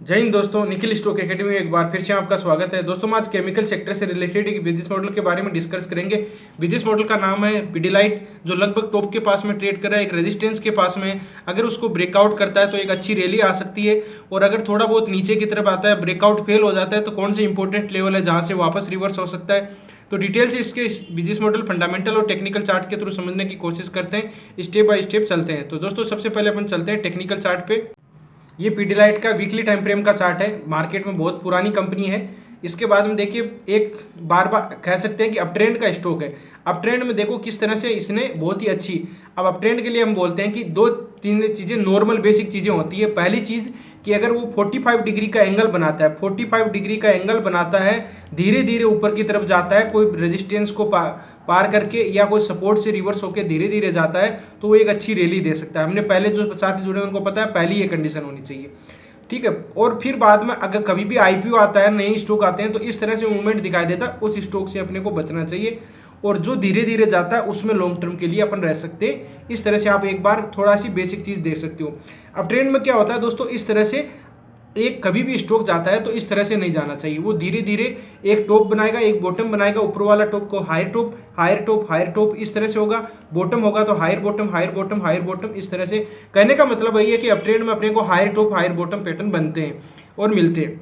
जय हिंद दोस्तों, Nikhil stock academy में एक बार फिर से आपका स्वागत है। दोस्तों, आज केमिकल सेक्टर से रिलेटेड एक बिजनेस मॉडल के बारे में डिस्कस करेंगे। बिजनेस मॉडल का नाम है पिडिलाइट, जो लगभग टॉप के पास में ट्रेड कर रहा है, एक रेजिस्टेंस के पास में। अगर उसको ब्रेकआउट करता है तो एक अच्छी रैली आ सकती है, और अगर थोड़ा बहुत नीचे की तरफ आता है, ब्रेकआउट फेल हो जाता है, तो कौन से इंपॉर्टेंट लेवल है जहाँ से वापस रिवर्स हो सकता है। तो डिटेल से इसके बिजनेस मॉडल, फंडामेंटल और टेक्निकल चार्ट के थ्रू समझने की कोशिश करते हैं। स्टेप बाय स्टेप चलते हैं। तो दोस्तों, सबसे पहले अपन चलते हैं टेक्निकल चार्ट पे। ये पीडीलाइट का वीकली टाइम फ्रेम का चार्ट है। मार्केट में बहुत पुरानी कंपनी है। इसके बाद में देखिए, एक बार बार कह सकते हैं कि अप ट्रेंड का स्टॉक है। अप ट्रेंड में देखो किस तरह से इसने बहुत ही अच्छी, अब अप ट्रेंड के लिए हम बोलते हैं कि दो तीन चीज़ें, नॉर्मल बेसिक चीज़ें होती है। पहली चीज़ कि अगर वो 45 डिग्री का एंगल बनाता है, 45 डिग्री का एंगल बनाता है, धीरे धीरे ऊपर की तरफ जाता है, कोई रेजिस्टेंस को पार करके या कोई सपोर्ट से रिवर्स होकर धीरे धीरे जाता है, तो वो एक अच्छी रैली दे सकता है। हमने पहले जो साथी जुड़े उनको पता है, पहली ये कंडीशन होनी चाहिए, ठीक है। और फिर बाद में अगर कभी भी आईपीओ आता है, नए स्टॉक आते हैं, तो इस तरह से मूवमेंट दिखाई देता है, उस स्टॉक से अपने को बचना चाहिए। और जो धीरे धीरे जाता है उसमें लॉन्ग टर्म के लिए अपन रह सकते हैं। इस तरह से आप एक बार थोड़ा सी बेसिक चीज़ देख सकते हो। अब ट्रेंड में क्या होता है दोस्तों, इस तरह से एक कभी भी स्टॉक जाता है तो इस तरह से नहीं जाना चाहिए। वो धीरे धीरे एक टॉप बनाएगा, एक बॉटम बनाएगा, ऊपर वाला टॉप को higher top, higher top, higher top, इस तरह से होगा। बॉटम होगा तो higher bottom, higher bottom, higher bottom, इस तरह से। कहने का मतलब यही है कि अप ट्रेंड में अपने को higher top, higher bottom pattern बनते हैं और मिलते हैं।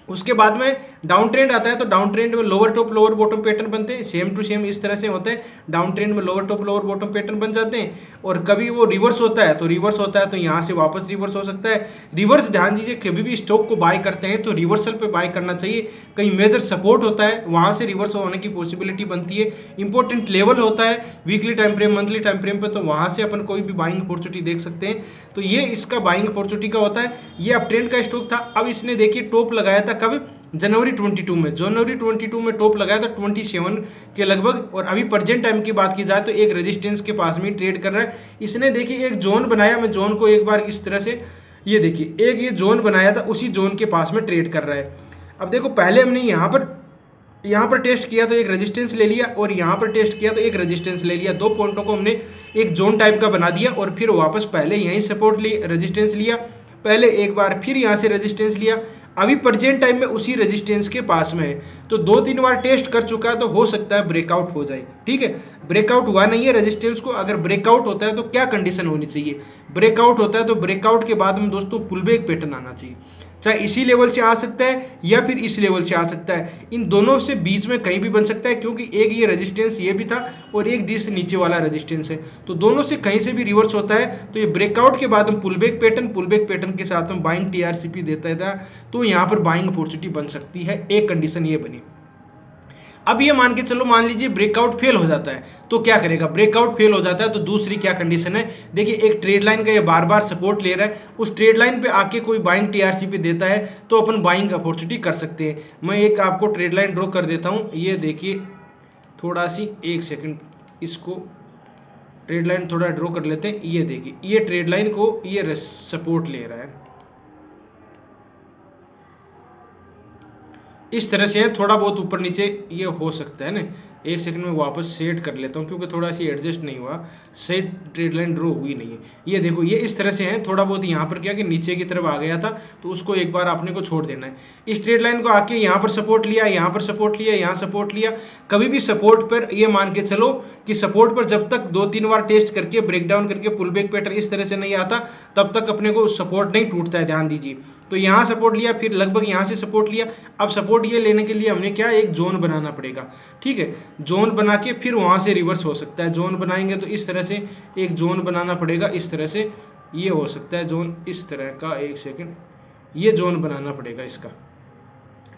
उसके बाद में डाउन ट्रेंड आता है, तो डाउन ट्रेंड में lower top lower bottom pattern बनते हैं, सेम टू सेम इस तरह से होते हैं। डाउन ट्रेंड में lower top lower bottom pattern बन जाते हैं। और कभी वो रिवर्स होता है, तो रिवर्स होता है तो यहाँ से वापस रिवर्स हो सकता है। रिवर्स ध्यान दीजिए, कभी भी स्टॉक को बाय करते हैं तो रिवर्सल पे बाय करना चाहिए। कहीं मेजर सपोर्ट होता है, वहाँ से रिवर्स होने की पॉसिबिलिटी बनती है। इंपॉर्टेंट लेवल होता है weekly time frame, monthly time frame पे, तो वहाँ से अपन कोई भी बाइंग अपॉर्चुनिटी देख सकते हैं। तो ये इसका बाइंग अपॉर्चुनिटी का होता है। ये अप ट्रेंड का स्टॉक था। अब इसने देखिए टॉप लगाया था कब, जनवरी 22 में। जनवरी 22 में टॉप लगाया था 27 के लगभग। और अभी प्रेजेंट टाइम की बात की जाए तो एक रेजिस्टेंस के पास में ट्रेड कर रहा है। इसने देखिए एक जोन बनाया, मैं जोन को एक बार इस तरह से, ये देखिए एक ये जोन बनाया था, उसी जोन के पास में ट्रेड कर रहा है। अब देखो, पहले हमने यहाँ पर टेस्ट किया तो एक रेजिस्टेंस ले लिया, और यहाँ पर टेस्ट किया तो एक रेजिस्टेंस ले लिया। दो पॉइंटों को हमने एक जोन टाइप का बना दिया, और फिर वापस पहले यहीं सपोर्ट ली, रेजिस्टेंस लिया, पहले एक बार, फिर यहाँ से रेजिस्टेंस लिया। अभी प्रेजेंट टाइम में उसी रेजिस्टेंस के पास में है, तो दो तीन बार टेस्ट कर चुका है, तो हो सकता है ब्रेकआउट हो जाए। ठीक है, ब्रेकआउट हुआ नहीं है रेजिस्टेंस को। अगर ब्रेकआउट होता है तो क्या कंडीशन होनी चाहिए, ब्रेकआउट होता है तो ब्रेकआउट के बाद में दोस्तों पुलबैक पैटर्न आना चाहिए। चाहे इसी लेवल से आ सकता है या फिर इस लेवल से आ सकता है, इन दोनों से बीच में कहीं भी बन सकता है, क्योंकि एक ये रेजिस्टेंस ये भी था और एक दिस नीचे वाला रेजिस्टेंस है, तो दोनों से कहीं से भी रिवर्स होता है। तो ये ब्रेकआउट के बाद हम पुलबैक पैटर्न के साथ हम बाइंग टीआरसीपी देता था, तो यहाँ पर बाइंग अपॉर्चुनिटी बन सकती है। एक कंडीशन ये बनी। अब ये मान के चलो, मान लीजिए ब्रेकआउट फेल हो जाता है, तो क्या करेगा, ब्रेकआउट फेल हो जाता है तो दूसरी क्या कंडीशन है। देखिए, एक ट्रेड लाइन का ये बार बार सपोर्ट ले रहा है, उस ट्रेड लाइन पे आके कोई बाइंग टीआरसी पे देता है, तो अपन बाइंग अपॉर्चुनिटी कर सकते हैं। मैं एक आपको ट्रेड लाइन ड्रॉ कर देता हूँ, ये देखिए थोड़ा सी, एक सेकेंड, इसको ट्रेड लाइन थोड़ा ड्रॉ कर लेते हैं। ये देखिए, ये ट्रेड लाइन को ये सपोर्ट ले रहा है, इस तरह से है, थोड़ा बहुत ऊपर नीचे ये हो सकता है ना। एक सेकंड में वापस सेट कर लेता हूँ, क्योंकि थोड़ा सी एडजस्ट नहीं हुआ, सेट ट्रेड लाइन ड्रॉ हुई नहीं है। ये देखो, ये इस तरह से है, थोड़ा बहुत यहाँ पर क्या कि नीचे की तरफ आ गया था, तो उसको एक बार आपने को छोड़ देना है। इस ट्रेड लाइन को आके यहाँ पर सपोर्ट लिया, यहाँ पर सपोर्ट लिया, यहाँ सपोर्ट लिया। कभी भी सपोर्ट पर ये मान के चलो कि सपोर्ट पर जब तक दो तीन बार टेस्ट करके ब्रेकडाउन करके पुलबैक पैटर्न इस तरह से नहीं आता, तब तक अपने को सपोर्ट नहीं टूटता है, ध्यान दीजिए। तो यहाँ सपोर्ट लिया, फिर लगभग यहाँ से सपोर्ट लिया। अब सपोर्ट ये लेने के लिए हमने क्या, एक जोन बनाना पड़ेगा। ठीक है, जोन बना के फिर वहाँ से रिवर्स हो सकता है। जोन बनाएंगे तो इस तरह से एक जोन बनाना पड़ेगा, इस तरह से ये हो सकता है जोन, इस तरह का, एक सेकेंड, ये जोन बनाना पड़ेगा इसका।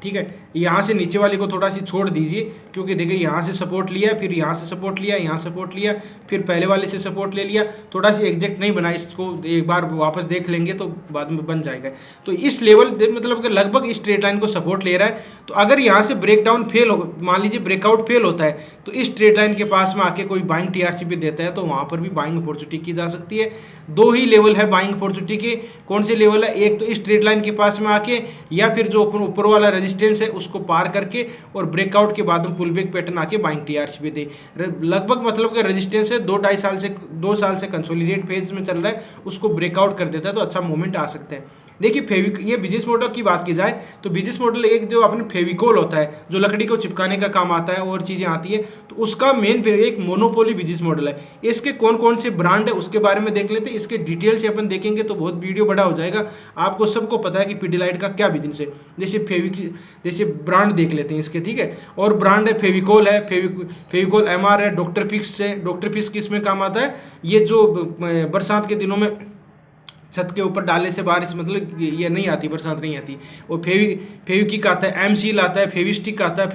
ठीक है, यहाँ से नीचे वाली को थोड़ा सी छोड़ दीजिए, क्योंकि देखिए यहाँ से सपोर्ट लिया, फिर यहाँ से सपोर्ट लिया, यहाँ सपोर्ट लिया, फिर पहले वाले से सपोर्ट ले लिया। थोड़ा सी एग्जैक्ट नहीं बना, इसको एक बार वापस देख लेंगे तो बाद में बन जाएगा। तो इस लेवल मतलब कि लगभग इस ट्रेड लाइन को सपोर्ट ले रहा है। तो अगर यहाँ से ब्रेकडाउन फेल हो, मान लीजिए ब्रेकआउट फेल होता है, तो इस ट्रेड लाइन के पास में आके कोई बाइंग टीआरसी पे देता है, तो वहाँ पर भी बाइंग अपॉर्चुनिटी की जा सकती है। दो ही लेवल है बाइंग अपॉर्चुनिटी के। कौन से लेवल है, एक तो इस ट्रेड लाइन के पास में आके, या फिर जो ऊपर वाला रेजिस्टेंस है उसको पार करके और ब्रेकआउट के बाद में पुल बैक पैटर्न आके बाइंग टीआरसी पे दे। लगभग मतलब का रेजिस्टेंस है 2 साल से कंसोलिडेट फेज में चल रहा है, उसको ब्रेकआउट कर देता है तो अच्छा मूवमेंट आ सकता है। देखिए ये बिजनेस मॉडल की बात की जाए तो बिजनेस मॉडल एक जो अपने फेविकोल होता है जो लकड़ी को चिपकाने का काम आता है और चीज़ें आती है, तो उसका मेन एक मोनोपोली बिजनेस मॉडल है। इसके कौन कौन से ब्रांड है उसके बारे में देख लेते हैं। इसके डिटेल से अपन देखेंगे तो बहुत वीडियो बड़ा हो जाएगा, आपको सबको पता है कि पिडिलाइट का क्या बिजनेस है। जैसे ब्रांड देख लेते हैं इसके, ठीक है। और ब्रांड है फेविकोल है, फेविकोल एमआर है, डॉक्टर फिक्स है। डॉक्टर फिक्स किस में काम आता है, ये जो बरसात के दिनों में छत के ऊपर डालने से बारिश मतलब ये नहीं आती, बरसात नहीं आती। और फेविक्विक आता है, एमसील आता है, फेविस्टिक आता है,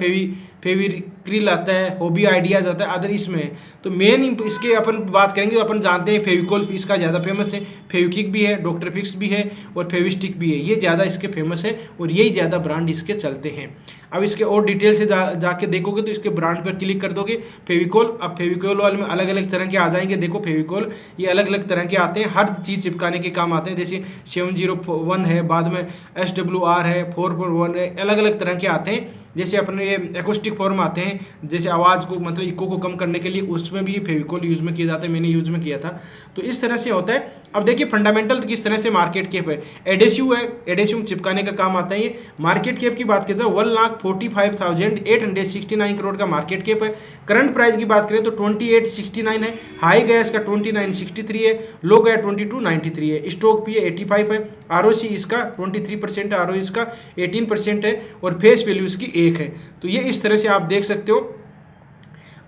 फेविक्रिल आता है, हॉबी आइडियाज आता है, अदर इसमें है। तो मेन इसके अपन बात करेंगे तो अपन जानते हैं फेविकोल इसका ज़्यादा फेमस है, फेविक्विक भी है, डॉक्टर फिक्स भी है और फेविस्टिक भी है, ये ज़्यादा इसके फेमस है और यही ज़्यादा ब्रांड इसके चलते हैं। अब इसके और डिटेल से जाके देखोगे तो इसके ब्रांड पर क्लिक कर दोगे फेविकोल। अब फेविकोल वाले में अलग अलग तरह के आ जाएंगे। देखो फेविकोल ये अलग अलग तरह के आते हैं, हर चीज़ चिपकाने के काम आते हैं। जैसे 701 है, बाद में SWR है, 441 है, अलग अलग तरह के आते हैं। जैसे अपने ये एक्रोस्टिक फॉर्म आते हैं, जैसे आवाज़ को मतलब इको को कम करने के लिए, उसमें भी फेविकोल यूज़ में किया जाता है, मैंने यूज़ में किया था। तो इस तरह से होता है। अब देखिए फंडामेंटल किस तरह से मार्केट कैप है। एडेसिव है, एडेसिव चिपकाने का काम आता है ये। मार्केट कैप की बात करें तो 1,45,869 करोड़ का मार्केट कैप है। करंट प्राइस की बात करें तो 2869 है, हाई गया इसका 2963 है, लो गया 2293 है। स्टॉक पी 85 है, आरओसी इसका 23% है, आरओई इसका 18% है और फेस वैल्यू इसकी 1 है। तो ये इस तरह से आप देख सकते हो।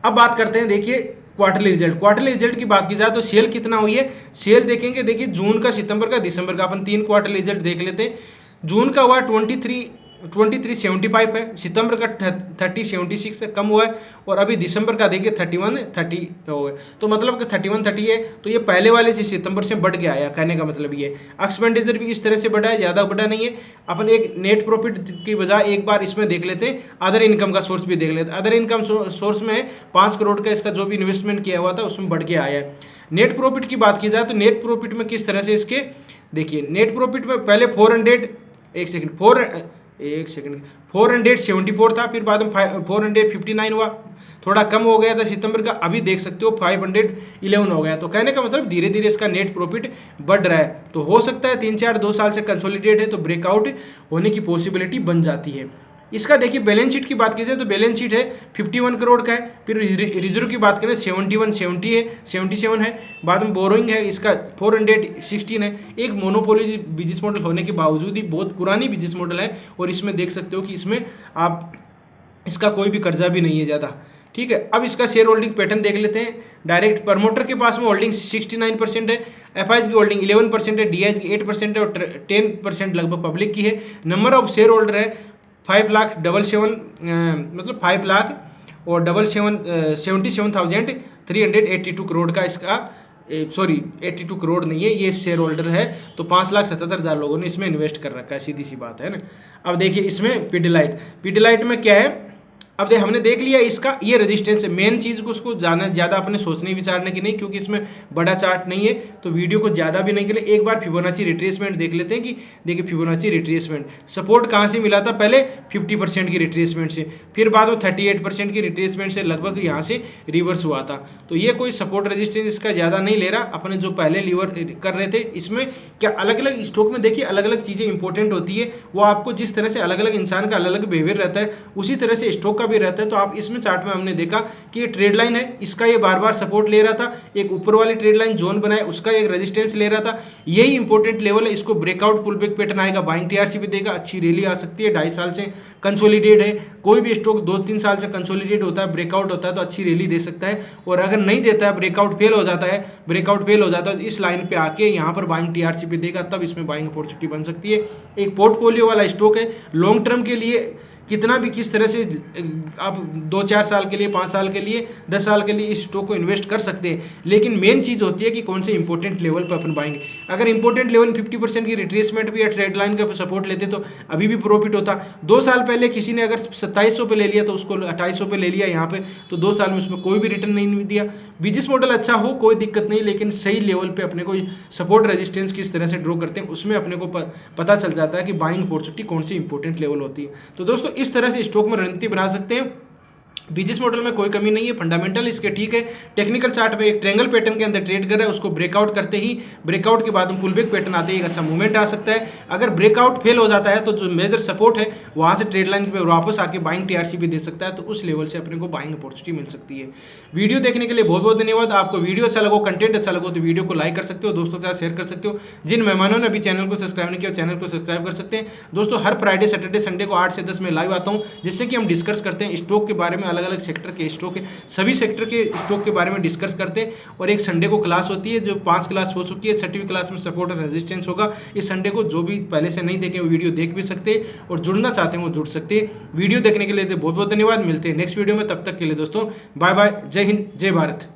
अब बात करते हैं, देखिए क्वार्टरली रिजल्ट की बात की जाए तो सेल कितना हुई है, सेल देखेंगे। देखिए जून का, सितंबर का, दिसंबर का, अपन 3 क्वार्टरली रिजल्ट देख लेते हैं। जून का हुआ 2375 है, सितंबर का 3076 है, कम हुआ है। और अभी दिसंबर का देखिए 3130 हो गए, तो मतलब कि 3130 है। तो ये पहले वाले से सितंबर से बढ़ के आया, कहने का मतलब ये। एक्सपेंडिचर भी इस तरह से बढ़ा है, ज़्यादा बढ़ा नहीं है। अपन एक नेट प्रॉफिट की बजाय एक बार इसमें देख लेते हैं, अदर इनकम का सोर्स भी देख लेते हैं। अदर इनकम सोर्स में 5 करोड़ का इसका जो भी इन्वेस्टमेंट किया हुआ था उसमें बढ़ के आया है। नेट प्रॉफिट की बात की जाए तो नेट प्रॉफिट में किस तरह से इसके देखिए, नेट प्रॉफिट में पहले 474 था, फिर बाद में 459 हुआ, थोड़ा कम हो गया था सितंबर का। अभी देख सकते हो 511 हो गया। तो कहने का मतलब धीरे धीरे इसका नेट प्रॉफिट बढ़ रहा है। तो हो सकता है 2 साल से कंसोलिडेट है तो ब्रेकआउट होने की पॉसिबिलिटी बन जाती है। इसका देखिए बैलेंस शीट की बात की जाए तो बैलेंस शीट है 51 करोड़ का है। फिर रिजर्व की बात करें 77 है। बाद में बोरोइंग है इसका 416 है। एक मोनोपोली बिजनेस मॉडल होने के बावजूद ही बहुत पुरानी बिजनेस मॉडल है और इसमें देख सकते हो कि इसमें आप इसका कोई भी कर्जा भी नहीं है ज़्यादा, ठीक है। अब इसका शेयर होल्डिंग पैटर्न देख लेते हैं। डायरेक्ट प्रमोटर के पास में होल्डिंग 69% है, एफआईज की होल्डिंग 11% है, डीआईज की 8% है और 10% लगभग पब्लिक की है। नंबर ऑफ शेयर होल्डर है 5,77,000 और 77,382 करोड़ का इसका 82 करोड़ नहीं है, ये शेयर होल्डर है। तो 5,77,000 लोगों ने इसमें इन्वेस्ट कर रखा है, सीधी सी बात है ना। अब देखिए इसमें पिडिलाइट में क्या है। अब हमने देख लिया इसका ये रेजिस्टेंस है, मेन चीज़ को उसको ज़्यादा अपने सोचने विचारने की नहीं, क्योंकि इसमें बड़ा चार्ट नहीं है तो वीडियो को ज़्यादा भी नहीं के लिए एक बार फिबोनाची रिट्रेसमेंट देख लेते हैं कि देखिए फिबोनाची रिट्रेसमेंट सपोर्ट कहाँ से मिला था, पहले 50% की रिट्रेसमेंट से, फिर बाद में 38% की रिट्रेसमेंट से लगभग यहाँ से रिवर्स हुआ था। तो ये कोई सपोर्ट रेजिस्टेंस इसका ज़्यादा नहीं ले रहा, अपने जो पहले लीवर कर रहे थे। इसमें क्या अलग अलग स्टॉक में देखिए अलग अलग चीज़ें इंपॉर्टेंट होती है, वो आपको जिस तरह से अलग अलग इंसान का अलग अलग बिहेवियर रहता है उसी तरह से स्टॉक का भी रहता है। तो आप इसमें चार्ट में हमने देखा कि ये ट्रेड लाइन है, इसका ये बार बार सपोर्ट ले रहा था, एक ऊपर वाली ट्रेड लाइन जोन बनाए उसका एक रेजिस्टेंस ले रहा था, यही इंपॉर्टेंट लेवल है। इसको ब्रेकआउट पुल बैक पैटर्न आएगा, बाइंग टीआरसी भी देगा, अच्छी रैली आ सकती है। 2.5 साल से कंसोलिडेट है, कोई भी स्टॉक 2-3 साल से कंसोलिडेट होता है, ब्रेकआउट होता है तो अच्छी रैली दे सकता है। और अगर नहीं देता है, ब्रेकआउट फेल हो जाता है तो इस लाइन पे आके यहाँ पर बाइंग टीआरसी भी देगा, तब इसमें बाइंग अपॉर्चुनिटी बन सकती है। एक पोर्टफोलियो वाला स्टॉक है, लॉन्ग टर्म के लिए कितना भी किस तरह से आप 2-4 साल के लिए, 5 साल के लिए, 10 साल के लिए इस स्टॉक को इन्वेस्ट कर सकते हैं, लेकिन मेन चीज़ होती है कि कौन से इंपॉर्टेंट लेवल पर अपन बाएंगे। अगर इंपॉर्टेंट लेवल 50% की रिट्रेसमेंट भी या ट्रेड लाइन का सपोर्ट लेते तो अभी भी प्रॉफिट होता। 2 साल पहले किसी ने अगर 2700 पे ले लिया तो उसको 2800 पे ले लिया यहाँ पे, तो 2 साल में उसमें कोई भी रिटर्न नहीं दिया। बिजनेस मॉडल अच्छा हो कोई दिक्कत नहीं, लेकिन सही लेवल पे अपने को सपोर्ट रेजिस्टेंस किस तरह से ड्रॉ करते हैं उसमें अपने को पता चल जाता है कि बाइंग अपॉर्चुनिटी कौन सी इंपॉर्टेंट लेवल होती है। तो दोस्तों इस तरह से स्टॉक में रणनीति बना सकते हैं। बिजनेस मॉडल में कोई कमी नहीं है, फंडामेंटल इसके ठीक है। टेक्निकल चार्ट में एक ट्रायंगल पैटर्न के अंदर ट्रेड कर रहा है, उसको ब्रेकआउट करते ही ब्रेकआउट के बाद में पुल बैक पैटर्न आते ही एक अच्छा मूवमेंट आ सकता है। अगर ब्रेकआउट फेल हो जाता है तो जो मेजर सपोर्ट है वहां से ट्रेड लाइन पे वापस आके बाइंग टीआरसी भी दे सकता है, तो उस लेवल से अपने को बाइंग अपॉर्चुनिटी मिल सकती है। वीडियो देखने के लिए बहुत बहुत धन्यवाद। आपको वीडियो अच्छा लगो, कंटेंट अच्छा लगो तो वीडियो को लाइक कर सकते हो, दोस्तों के साथ शेयर कर सकते हो। जिन मेहमानों ने अभी चैनल को सब्सक्राइब नहीं किया चैनल को सब्सक्राइब कर सकते हैं। दोस्तों हर फ्राइडे सैटरडे संडे को 8 से 10 में लाइव आता हूं, जिससे कि हम डिस्कस करते हैं स्टॉक के बारे में, अलग अलग सेक्टर के स्टॉक के, सभी सेक्टर के स्टॉक के बारे में डिस्कस करते हैं। और एक संडे को क्लास होती है जो 5 क्लास हो चुकी है, 6वीं क्लास में सपोर्ट और रेजिस्टेंस होगा। इस संडे को जो भी पहले से नहीं देखे वो वीडियो देख भी सकते हैं और जुड़ना चाहते हैं वो जुड़ सकते हैं। वीडियो देखने के लिए बहुत बहुत धन्यवाद। मिलते हैं नेक्स्ट वीडियो में, तब तक के लिए दोस्तों बाय बाय। जय हिंद, जय भारत।